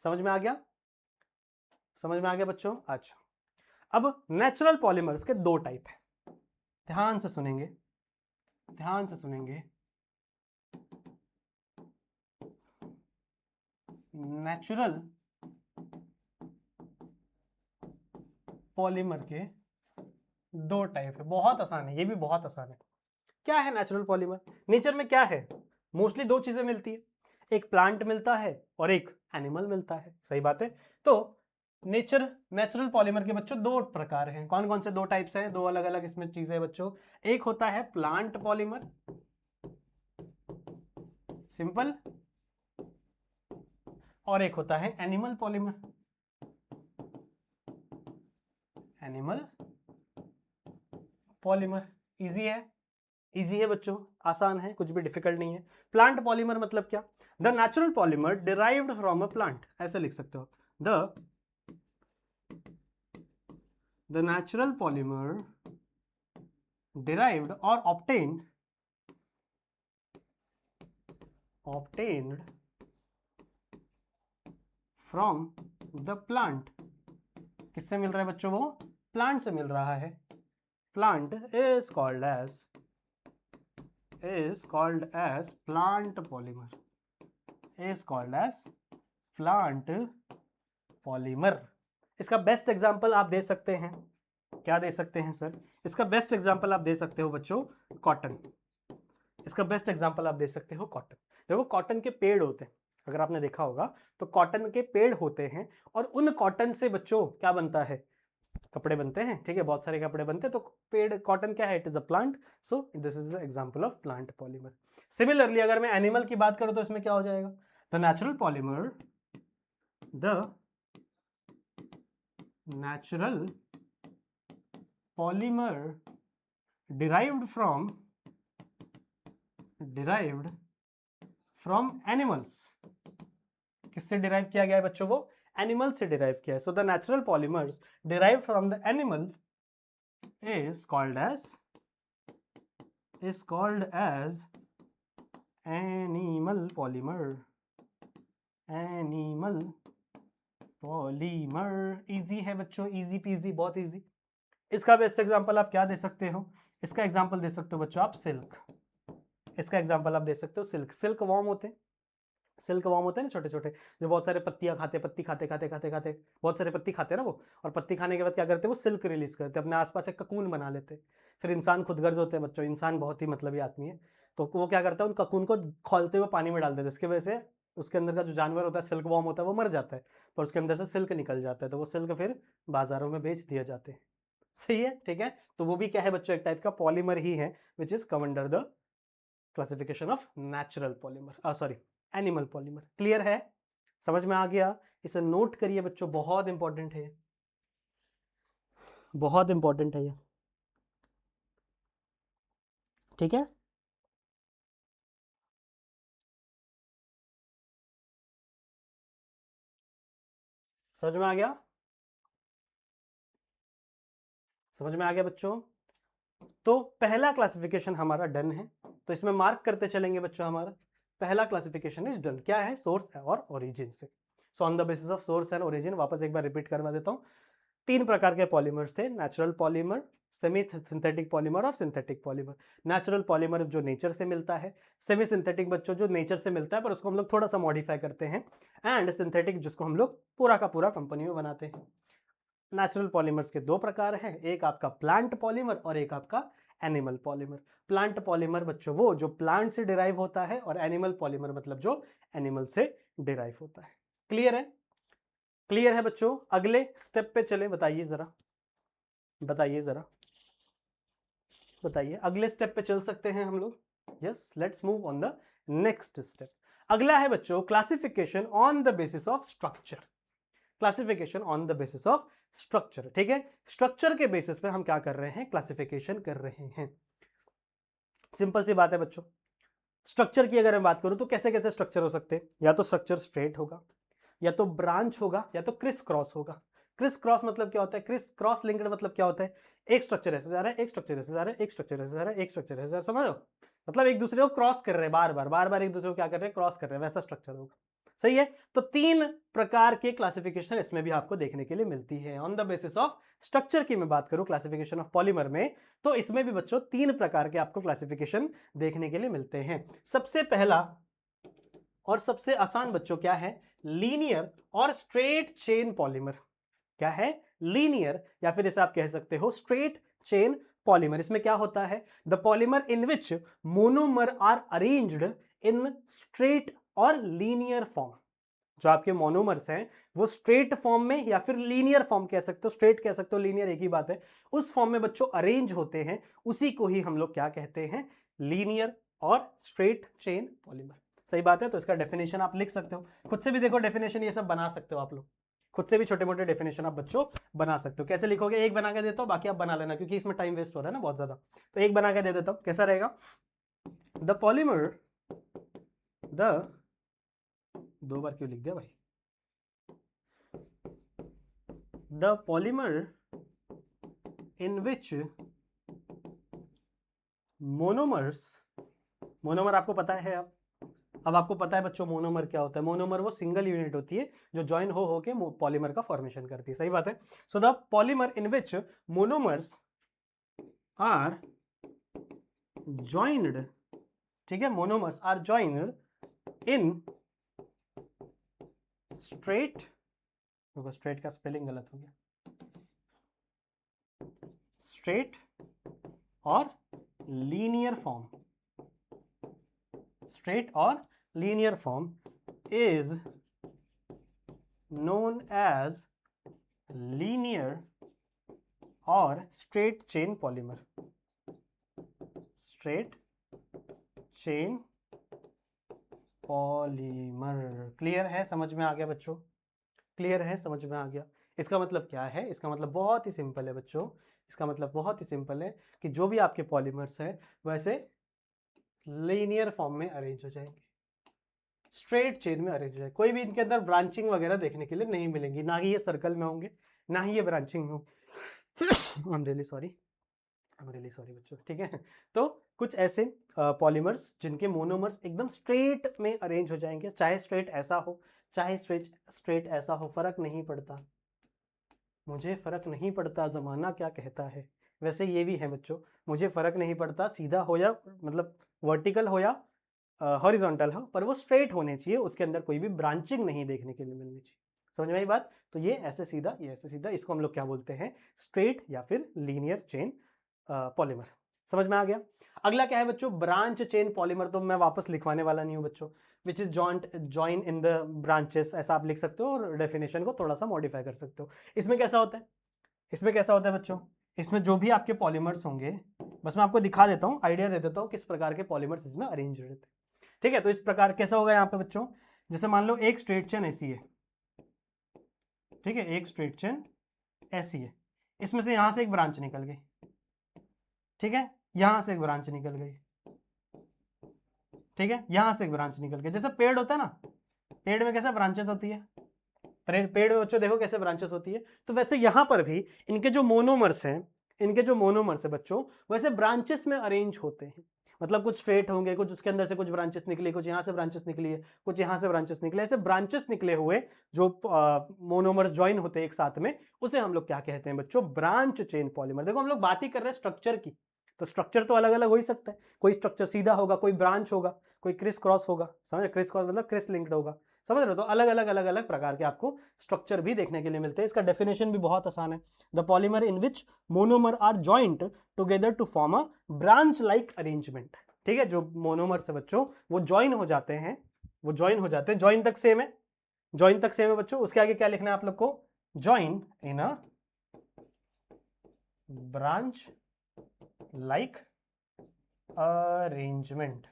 समझ में आ गया, समझ में आ गया बच्चों। अच्छा, अब नेचुरल पॉलीमर्स के 2 टाइप हैं, ध्यान से सुनेंगे, ध्यान से सुनेंगे। नेचुरल पॉलीमर के 2 टाइप है, बहुत आसान है, ये भी बहुत आसान है। क्या है नेचुरल पॉलीमर? नेचर में क्या है? मोस्टली 2 चीजें मिलती है, एक प्लांट मिलता है और एक एनिमल मिलता है, सही बात है। तो नेचुरल पॉलीमर के बच्चों 2 प्रकार हैं। कौन कौन से 2 टाइप्स हैं? 2 अलग अलग इसमें चीजें हैं बच्चों। एक होता है प्लांट पॉलीमर, सिंपल, और एक होता है animal polymer, animal polymer. Easy है, इजी है बच्चों, आसान है, कुछ भी डिफिकल्ट नहीं है। प्लांट पॉलीमर मतलब क्या? The natural polymer derived from a plant, ऐसे लिख सकते हो। The natural polymer derived or obtained from the plant। किससे मिल रहा है बच्चों? वो प्लांट से मिल रहा है। Plant is called as plant polymer, is called as plant polymer। इसका बेस्ट एग्जांपल आप दे सकते हैं, क्या दे सकते हैं सर? इसका बेस्ट एग्जांपल आप दे सकते हो बच्चों कॉटन। इसका बेस्ट एग्जांपल आप दे सकते हो कॉटन। देखो कॉटन के पेड़ होते हैं, अगर आपने देखा होगा तो कॉटन के पेड़ होते हैं, और उन कॉटन से बच्चों क्या बनता है? कपड़े बनते हैं, ठीक है, बहुत सारे कपड़े बनते हैं। तो पेड़ कॉटन क्या है? It is a plant, so this is the example of plant polymer. Similarly अगर मैं एनिमल की बात करूं तो इसमें क्या हो जाएगा? The natural polymer derived from animals। किससे डिराइव किया गया है बच्चों? वो एनिमल से डिराइव किया है। So the natural polymers derive from the animal is called as animal polymer, animal polymer। Easy है बच्चों, इजी पीजी, बहुत इजी। इसका बेस्ट एग्जांपल आप क्या दे सकते हो? इसका एग्जांपल दे सकते हो बच्चों आप सिल्क। इसका एग्जांपल आप दे सकते हो सिल्क। सिल्क वॉर्म होते हैं, सिल्क वॉर्म होते हैं ना छोटे छोटे, जो बहुत सारे पत्तियां खाते, पत्ती खाते खाते खाते खाते बहुत सारे पत्ती खाते हैं ना वो, और पत्ती खाने के बाद क्या करते हैं? वो सिल्क रिलीज करते हैं, अपने आसपास एक ककून बना लेते हैं। फिर इंसान खुदगर्ज होते हैं बच्चों, इंसान बहुत ही मतलबी आदमी है, तो वो क्या करता है? उन ककून को खोलते हुए पानी में डाल देते हैं, जिसकी वजह से उसके अंदर का जो जानवर होता है, सिल्क वॉर्म होता है, वो मर जाता है, पर उसके अंदर से सिल्क निकल जाता है, तो वो सिल्क फिर बाजारों में बेच दिए जाते हैं। सही है, ठीक है। तो वो भी क्या है बच्चों? एक टाइप का पॉलीमर ही है, which is come under the classification of natural polymer, sorry animal polymer. Clear है, समझ में आ गया? इसे नोट करिए बच्चों, बहुत इंपॉर्टेंट है, बहुत इंपॉर्टेंट है ये, ठीक है। समझ में आ गया, समझ में आ गया बच्चों। तो पहला क्लासिफिकेशन हमारा डन है, तो इसमें मार्क करते चलेंगे बच्चों। हमारा पहला क्लासिफिकेशन इज डन। क्या है? सोर्स और ओरिजिन से। So on the basis of source and origin, वापस एक बार रिपीट करवा देता हूं। 3 प्रकार के पॉलीमर्स थे, natural polymer, semi synthetic polymer और सिंथेटिक पॉलीमर। नेचुरल पॉलीमर जो नेचर से मिलता है, सेमी सिंथेटिक बच्चों जो नेचर से मिलता है पर उसको हम लोग थोड़ा सा मॉडिफाई करते हैं, एंड सिंथेटिक जिसको हम लोग पूरा का पूरा कंपनी में बनाते हैं। नेचुरल पॉलीमर्स के 2 प्रकार हैं, एक आपका प्लांट पॉलीमर और एक आपका एनिमल पॉलीमर। प्लांट पॉलीमर बच्चों वो जो प्लांट से डिराइव होता है, और एनिमल पॉलीमर मतलब जो एनिमल से डिराइव होता है। क्लियर है? क्लियर है बच्चों? अगले स्टेप पे चले, बताइए जरा, बताइए जरा, बताइए अगले स्टेप पे चल सकते हैं हम लोग। Yes, let's move on the next step. अगला है बच्चों classification on the basis of structure. Classification on the basis of structure, ठीक है। स्ट्रक्चर के बेसिस पे हम क्या कर रहे हैं? क्लासिफिकेशन कर रहे हैं। सिंपल सी बात है बच्चों। स्ट्रक्चर की अगर मैं बात करूं तो कैसे कैसे स्ट्रक्चर हो सकते हैं? या तो स्ट्रक्चर स्ट्रेट होगा, या तो ब्रांच होगा या तो क्रिस क्रॉस होगा। क्रिस क्रॉस मतलब क्या होता है, क्रिस क्रॉस लिंक्ड मतलब क्या होता है, एक स्ट्रक्चर ऐसे जा रहा है, एक स्ट्रक्चर ऐसे जा रहा है, एक स्ट्रक्चर ऐसे जा रहा है, एक स्ट्रक्चर ऐसे जा रहा है, समझ लो, मतलब एक दूसरे को क्रॉस कर रहे हैं, बार बार एक दूसरे को क्या कर रहे हैं, क्रॉस कर रहे हैं, वैसा स्ट्रक्चर होगा। सही है। तो 3 प्रकार के क्लासिफिकेशन इसमें भी आपको देखने के लिए मिलती है। On the basis of structure की मैं बात करूं क्लासिफिकेशन ऑफ पॉलीमर में, तो इसमें भी बच्चों 3 प्रकार के आपको क्लासिफिकेशन देखने के लिए मिलते हैं। सबसे पहला और सबसे आसान बच्चों क्या है, लीनियर और स्ट्रेट चेन पॉलीमर। क्या है, लीनियर या फिर इसे आप कह सकते हो स्ट्रेट चेन पॉलीमर। इसमें क्या होता है, the polymer in which monomer are arranged in straight और लीनियर फॉर्म। जो आपके मोनोमर्स हैं वो स्ट्रेट फॉर्म में या फिर लीनियर फॉर्म कह सकते हो, स्ट्रेट कह सकते हो, लीनियर एक ही बात है, उस फॉर्म में बच्चों अरेंज होते हैं, उसी को ही हम लोग क्या कहते हैं, लीनियर और स्ट्रेट चेन पॉलीमर। सही बात है। तो इसका डेफिनेशन आप लिख सकते हो, खुद से भी देखो डेफिनेशन ये सब बना सकते हो आप लोग, खुद से भी छोटे मोटे डेफिनेशन आप बच्चों बना सकते हो। कैसे लिखोगे, एक बना के देता हूं, बाकी आप बना लेना क्योंकि इसमें टाइम वेस्ट हो रहा है ना बहुत ज्यादा। तो एक बना के दे देता हूं, कैसा रहेगा, द पॉलीमर, द, 2 बार क्यों लिख दिया भाई, the polymer in which monomers, monomer आपको पता है, अब आपको पता है बच्चों मोनोमर क्या होता है। मोनोमर वो सिंगल यूनिट होती है जो ज्वाइन हो होके पॉलीमर का फॉर्मेशन करती है। सही बात है। So the polymer in which monomers are joined, ठीक है, monomers are joined in straight, देखो स्ट्रेट का स्पेलिंग गलत हो गया, स्ट्रेट और लीनियर फॉर्म, स्ट्रेट और linear form is known as linear और straight chain polymer, straight chain polymer. Clear है, समझ में आ गया बच्चों, क्लियर है, समझ में आ गया। इसका मतलब क्या है, इसका मतलब बहुत ही सिंपल है बच्चों, इसका मतलब बहुत ही सिंपल है कि जो भी आपके पॉलीमर्स हैं वैसे लीनियर फॉर्म में अरेंज हो जाएंगे, स्ट्रेट चेन में अरेंज हो जाएंगे, कोई भी इनके अंदर ब्रांचिंग वगैरह देखने के लिए नहीं मिलेंगी, ना ही ये सर्कल में होंगे, ना ही ये ब्रांचिंग में होंगे। I am really sorry, I am really sorry बच्चों, ठीक है। तो कुछ ऐसे पॉलीमर्स जिनके मोनोमर्स एकदम स्ट्रेट में अरेंज हो जाएंगे, चाहे स्ट्रेट ऐसा हो चाहे स्ट्रेट ऐसा हो, फर्क नहीं पड़ता, मुझे फर्क नहीं पड़ता जमाना क्या कहता है। वैसे ये भी है बच्चों, मुझे फर्क नहीं पड़ता सीधा हो या मतलब वर्टिकल हो या हॉरिजॉन्टल हो, पर वो स्ट्रेट होने चाहिए, उसके अंदर कोई भी ब्रांचिंग नहीं देखने के लिए मिलनी चाहिए। समझ में आई बात। तो ये ऐसे सीधा, ये ऐसे सीधा, इसको हम लोग क्या बोलते हैं, स्ट्रेट या फिर लीनियर चेन पॉलीमर। समझ में आ गया। अगला क्या है बच्चों, ब्रांच चेन पॉलीमर। तो मैं वापस लिखवाने वाला नहीं हूं बच्चों, which is join in the branches, ऐसा आप लिख सकते हो और डेफिनेशन को थोड़ा सा मॉडिफाई कर सकते हो। इसमें कैसा होता है, इसमें कैसा होता है बच्चों, इसमें जो भी आपके पॉलीमर्स होंगे, बस मैं आपको दिखा देता हूं, आइडिया दे देता हूं किस प्रकार के पॉलीमर्स इसमें अरेंज रहते हैं। ठीक है, तो इस प्रकार कैसा होगा यहाँ पे बच्चों, जैसे मान लो एक स्ट्रेट चेन ऐसी है, ठीक है, एक स्ट्रेट चेन ऐसी है, इसमें से यहां से एक ब्रांच निकल गई, ठीक है, यहां से एक ब्रांच निकल गई, ठीक है, यहां से एक ब्रांच निकल गई। जैसे पेड़ होता है ना, पेड़ में कैसे ब्रांचेस होती है, पेड़ में बच्चों देखो कैसे ब्रांचेस होती है, तो वैसे यहां पर भी इनके जो मोनोमर्स हैं, इनके जो मोनोमर्स है बच्चों, वैसे ब्रांचेस में अरेंज होते हैं। मतलब कुछ स्ट्रेट होंगे, कुछ उसके अंदर से कुछ ब्रांचेस निकली, कुछ यहां से ब्रांचेस निकली है, कुछ यहां से ब्रांचेस निकले, ऐसे ब्रांचेस निकले हुए जो मोनोमर्स ज्वाइन होते हैं एक साथ में, उसे हम लोग क्या कहते हैं बच्चों, ब्रांच चेन पॉलीमर। देखो हम लोग बात ही कर रहे हैं स्ट्रक्चर की, तो स्ट्रक्चर तो अलग अलग हो ही सकता है, कोई स्ट्रक्चर सीधा होगा, कोई ब्रांच होगा, कोई क्रिस क्रॉस होगा, समझ, क्रिस क्रॉस मतलब क्रिस लिंक्ड होगा, समझ रहे हो। तो अलग अलग प्रकार के आपको स्ट्रक्चर भी देखने के लिए मिलते हैं। इसका डेफिनेशन भी बहुत आसान है, the polymer in which monomer are joint together to form a branch like arrangement. ठीक है, जो मोनोमर से बच्चों वो ज्वाइन हो जाते हैं, वो ज्वाइन हो जाते हैं, ज्वाइन तक सेम है, ज्वाइन तक सेम है बच्चों। उसके आगे क्या लिखना है आप लोग को, join in a branch like arrangement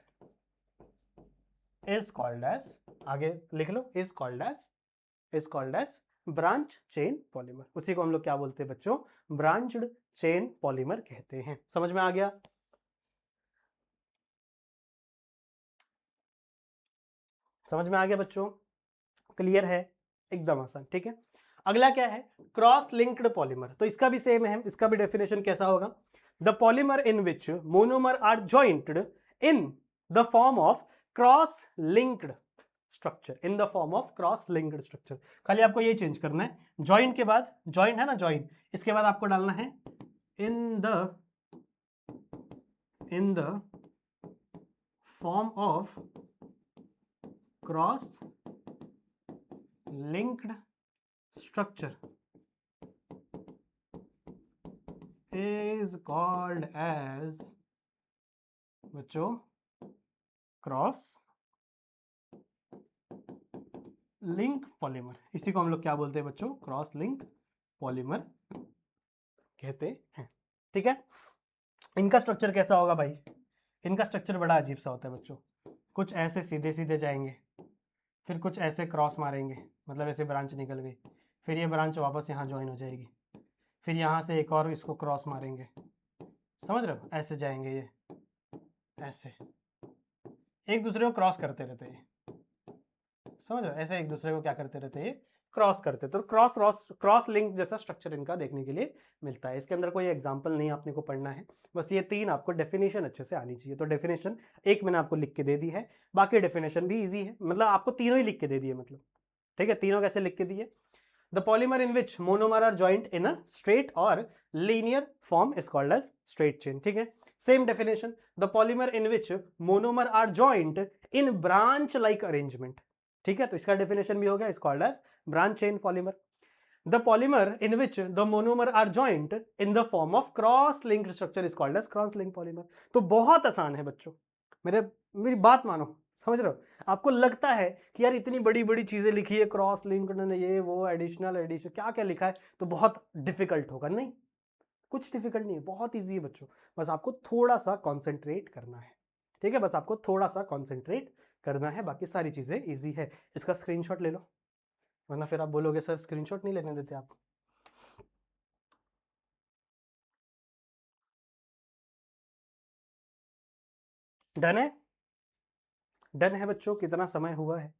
is called as, आगे लिख लो, is called as branch chain polymer. उसी को हम लोग क्या बोलते हैं बच्चों, ब्रांच्ड चेन पॉलीमर कहते हैं। समझ में आ गया, समझ में आ गया बच्चों, क्लियर है। एकदम आसान, ठीक है। अगला क्या है, क्रॉस लिंक्ड पॉलीमर। तो इसका भी सेम है, इसका भी डेफिनेशन कैसा होगा, the polymer in which monomer are jointed in the form of cross linked structure, in the form of cross linked structure. खाली आपको ये चेंज करना है, जॉइंट के बाद, जॉइंट है ना जॉइंट, इसके बाद आपको डालना है इन the form of cross linked structure is called as बच्चों क्रॉस लिंक पॉलीमर। इसी को हम लोग क्या बोलते हैं बच्चों, क्रॉस लिंक पॉलीमर कहते हैं, ठीक है। इनका स्ट्रक्चर कैसा होगा भाई, इनका स्ट्रक्चर बड़ा अजीब सा होता है बच्चों, कुछ ऐसे सीधे सीधे जाएंगे, फिर कुछ ऐसे क्रॉस मारेंगे, मतलब ऐसे ब्रांच निकल गई, फिर ये ब्रांच वापस यहाँ ज्वाइन हो जाएगी, फिर यहाँ से एक और इसको क्रॉस मारेंगे, समझ रहे हो, ऐसे जाएंगे ये, ऐसे एक दूसरे को क्रॉस करते रहते हैं, समझ रहे हो, ऐसे एक दूसरे को क्या करते रहते हैं, क्रॉस करते। तो क्रॉस लिंक जैसा स्ट्रक्चर इनका देखने के लिए मिलता है। इसके अंदर कोई एग्जांपल नहीं आपने को पढ़ना है, बस ये तीन आपको डेफिनेशन अच्छे से आनी चाहिए। तो डेफिनेशन एक मैंने आपको लिख के दे दी है, बाकी डेफिनेशन भी इजी है, मतलब आपको तीनों ही लिख के दे दिए, मतलब ठीक है। तीनों कैसे लिख के दिए, the polymer in which monomer are joint in a straight और linear form is called as straight chain, ठीक है। Same definition, the polymer in which monomer are joint in branch like arrangement, ठीक है। तो इसका डेफिनेशन भी हो गया, is called as branch chain polymer. The polymer in which the monomer are joint in the form of cross linked structure is called as cross link polymer. तो बहुत आसान है बच्चों, मेरी बात मानो, समझ रहे हो। आपको लगता है कि यार इतनी बड़ी बड़ी चीजें लिखी है, क्रॉस लिंक्ड, ये वो एडिशनल एडिशन क्या क्या लिखा है, तो बहुत डिफिकल्ट होगा, नहीं, कुछ डिफिकल्ट नहीं है, बहुत ईजी है बच्चों, बस आपको थोड़ा सा कॉन्सेंट्रेट करना है, ठीक है। बस आपको थोड़ा सा कॉन्सेंट्रेट करना है, बाकी सारी चीजें ईजी है। इसका स्क्रीनशॉट ले लो, वरना फिर आप बोलोगे सर स्क्रीनशॉट नहीं लेने देते आप। डन है, डन है बच्चों। कितना समय हुआ है,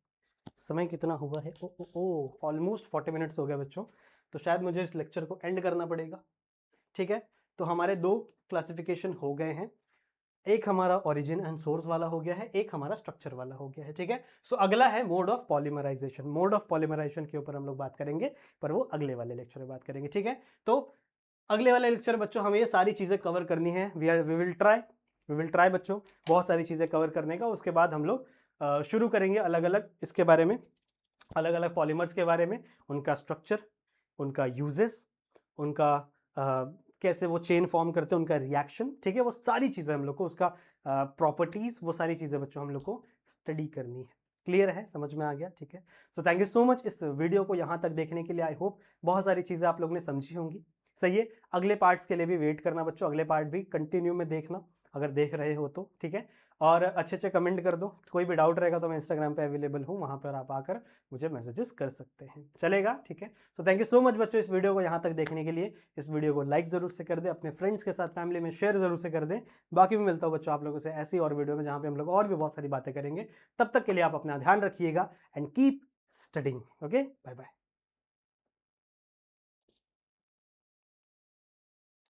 समय कितना हुआ है, ओ ओ ओ ऑलमोस्ट 40 मिनट्स हो गए बच्चों। तो शायद मुझे इस लेक्चर को एंड करना पड़ेगा, ठीक है। तो हमारे दो क्लासिफिकेशन हो गए हैं, एक हमारा ओरिजिन एंड सोर्स वाला हो गया है, एक हमारा स्ट्रक्चर वाला हो गया है, ठीक है। सो अगला है mode of polymerization. Mode of polymerization के ऊपर हम लोग बात करेंगे, पर वो अगले वाले लेक्चर में बात करेंगे, ठीक है। तो अगले वाले लेक्चर बच्चों हमें ये सारी चीजें कवर करनी है, वी विल ट्राई बच्चों बहुत सारी चीजें कवर करने का। उसके बाद हम लोग शुरू करेंगे अलग अलग इसके बारे में, अलग अलग पॉलीमर्स के बारे में, उनका स्ट्रक्चर, उनका यूजेस, उनका कैसे वो चेन फॉर्म करते हैं, उनका रिएक्शन, ठीक है। वो सारी चीज़ें हम लोग को, उसका प्रॉपर्टीज, वो सारी चीज़ें बच्चों हम लोग को स्टडी करनी है। क्लियर है, समझ में आ गया, ठीक है। So thank you so much इस वीडियो को यहाँ तक देखने के लिए। आई होप बहुत सारी चीज़ें आप लोग ने समझी होंगी, सही है। अगले पार्ट्स के लिए भी वेट करना बच्चों, अगले पार्ट भी कंटिन्यू में देखना अगर देख रहे हो तो, ठीक है। और अच्छे अच्छे कमेंट कर दो, कोई भी डाउट रहेगा तो मैं इंस्टाग्राम पे अवेलेबल हूँ, वहाँ पर आप आकर मुझे मैसेजेस कर सकते हैं, चलेगा, ठीक है। So thank you so much बच्चों इस वीडियो को यहाँ तक देखने के लिए। इस वीडियो को लाइक ज़रूर से कर दें, अपने फ्रेंड्स के साथ फैमिली में शेयर ज़रूर से कर दें। बाकी मैं मिलता हूँ बच्चों आप लोगों से ऐसी और वीडियो में, जहाँ पे हम लोग और भी बहुत सारी बातें करेंगे। तब तक के लिए आप अपना ध्यान रखिएगा and keep studying. Okay, bye bye.